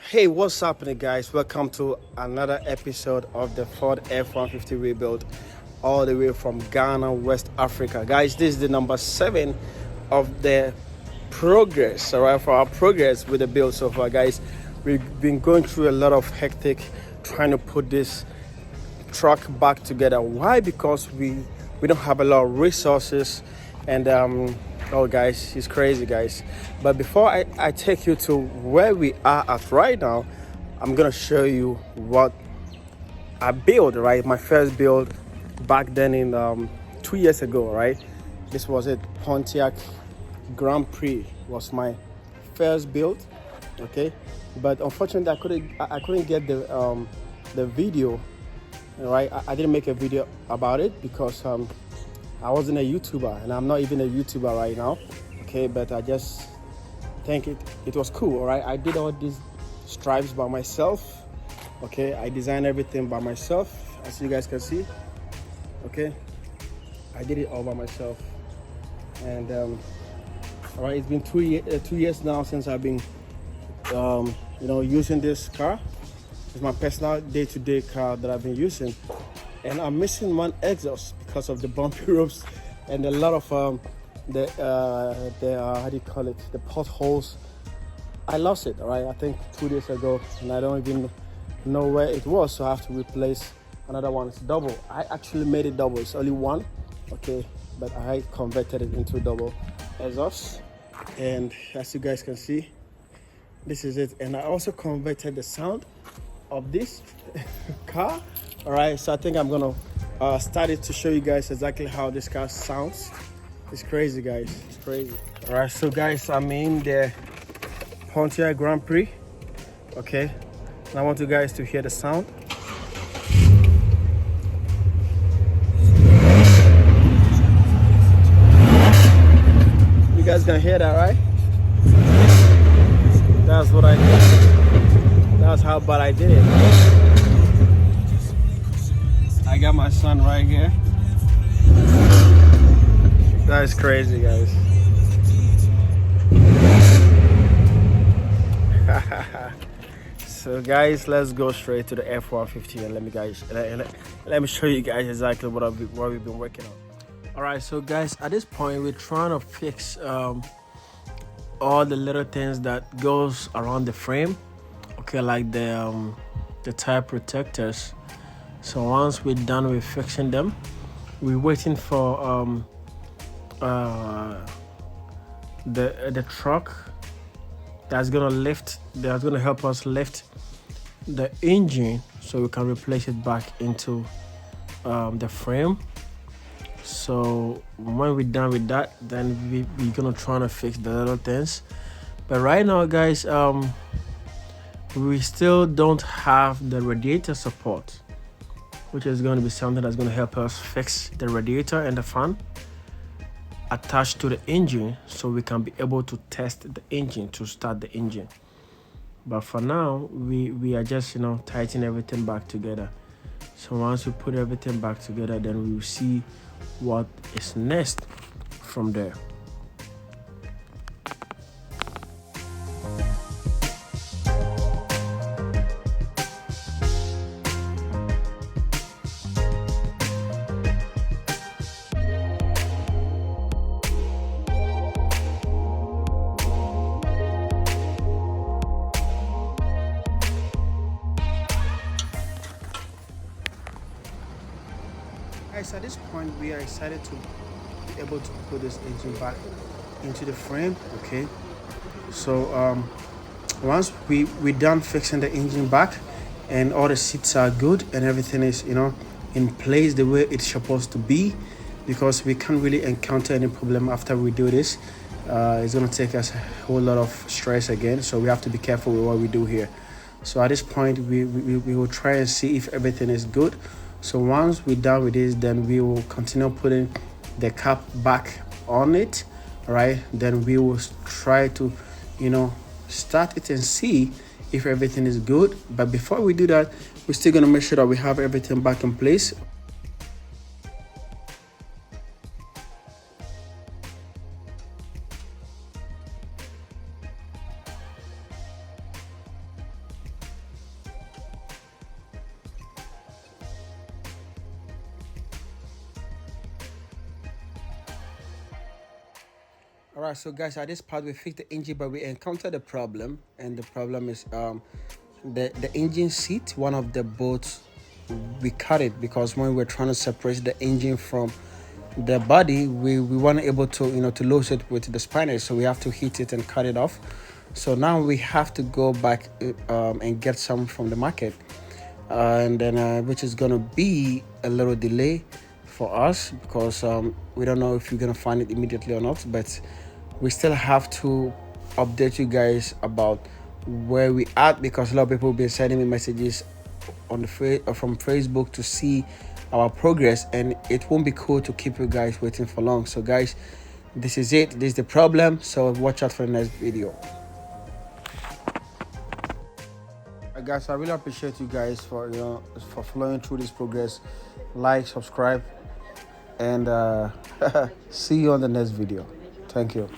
Hey, what's happening, guys? Welcome to another episode of the Ford F-150 rebuild, all the way from Ghana, West Africa. Guys, this is the number 7 of the progress, all right, for our progress with the build so far, guys. We've been going through a lot of hectic trying to put this truck back together. Why? Because we don't have a lot of resources, and oh guys, it's crazy, guys. But before I take you to where we are at right now, I'm gonna show you what I built, right? My first build back then in 2 years ago, right? This was it. Pontiac Grand Prix was my first build, okay? But unfortunately I couldn't get the video, right? I didn't make a video about it because I wasn't a YouTuber, and I'm not even a YouTuber right now, okay? But I just think it was cool, all right? I did all these stripes by myself, okay? I designed everything by myself, as you guys can see, okay? I did it all by myself, and all right, it's been 2 years now since I've been using this car. It's my personal day-to-day car that I've been using, and I'm missing one exhaust because of the bumpy roads and a lot of the how do you call it, the potholes. I lost it, all right, I think 2 days ago, and I don't even know where it was, so I have to replace another one. It's double. I actually made it double. It's only one, okay, but I converted it into double exhaust, and as you guys can see, this is it. And I also converted the sound of this car, all right? So I think I'm gonna start it to show you guys exactly how this car sounds. It's crazy, guys, it's crazy. All right, so guys, I'm in the Pontiac Grand Prix, okay? And I want you guys to hear the sound. You guys gonna hear that, right? That's what I did. That's how bad I did it. I got my son right here. That's crazy, guys. So guys, let's go straight to the F-150 and let me show you guys exactly what we've been working on. All right, so guys, at this point we're trying to fix all the little things that goes around the frame, okay, like the tire protectors. So once we're done with fixing them, we're waiting for the truck that's gonna help us lift the engine so we can replace it back into the frame. So when we're done with that, then we're gonna try to fix the little things. But right now, guys, we still don't have the radiator support, which is going to be something that's going to help us fix the radiator and the fan attached to the engine, so we can be able to test the engine, to start the engine. But for now, we are just tightening everything back together. So once we put everything back together, then we will see what is next from there. Guys, at this point we are excited to be able to put this engine back into the frame, okay? So once we're done fixing the engine back and all the seats are good and everything is in place the way it's supposed to be, because we can't really encounter any problem after we do this. It's gonna take us a whole lot of stress again, so we have to be careful with what we do here. So at this point we will try and see if everything is good. So once we're done with this, then we will continue putting the cap back on it, all right? Then we will try to start it and see if everything is good. But before we do that, we're still going to make sure that we have everything back in place. All right, so guys, at this part we fixed the engine, but we encountered a problem, and the problem is the engine seat. One of the bolts, we cut it because when we're trying to separate the engine from the body, we weren't able to to lose it with the spinner, so we have to heat it and cut it off. So now we have to go back and get some from the market, and then which is gonna be a little delay for us because we don't know if we're gonna find it immediately or not, but we still have to update you guys about where we at, because a lot of people have been sending me messages on the from Facebook to see our progress, and it won't be cool to keep you guys waiting for long. So guys, this is it, this is the problem, so watch out for the next video. Guys, I really appreciate you guys for for following through this progress. Like, subscribe, and see you on the next video. Thank you.